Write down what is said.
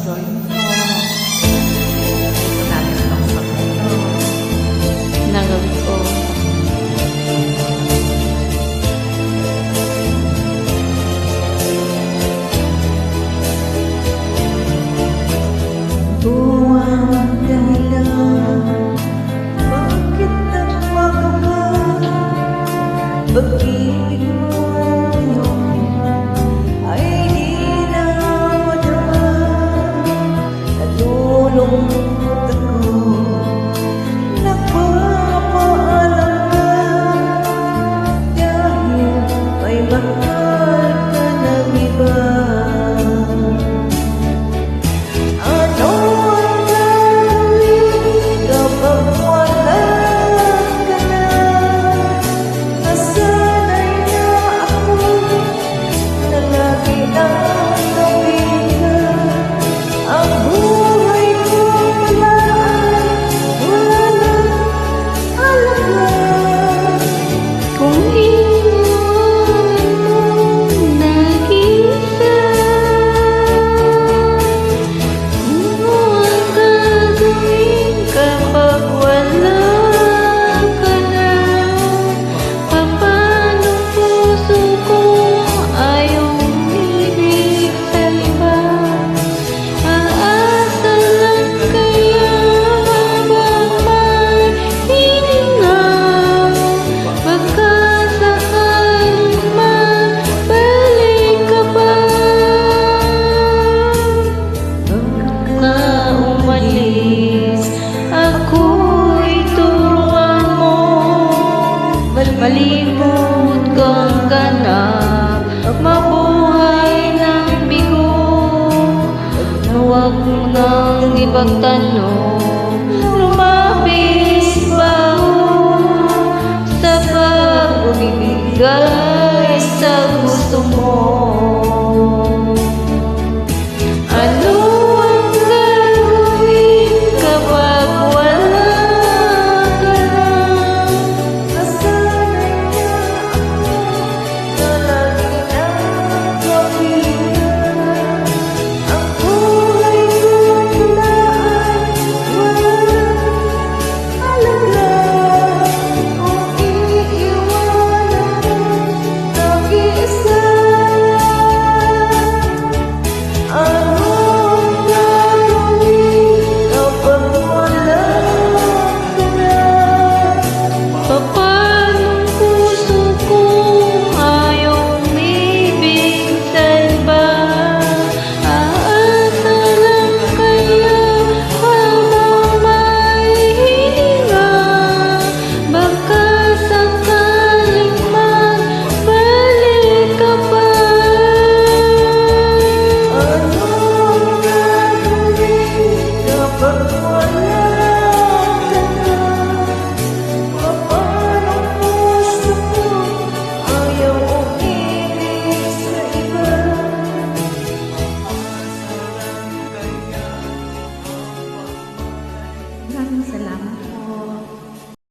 join mo. Natin ang sakto. Nanggap ko. Buwang dahilan, bakit nagmamaka? Pag-ibig mo ngayon ay di na madama. Nalulungkot ako, nagpapaalam ka, dahil may mahal ka ng iba. Ano ang gagawin kapag wala ka na? Nasanay na ako na lagi lang gawin ka. Ang buhay ko pala ay wala nang halaga. Kung iwanan mo nag-isa, ano ang gagawin kapag wala ka na? Papanong puso ko ay umibig sa iba? Aasa lang kaya habang may hininga? Baka sakaling mabalik ka pa. Ka umalis, ako'y turuan mo. Malimot kang ganap, mabuhay ng bigo. Huwag mo nang ipagtanong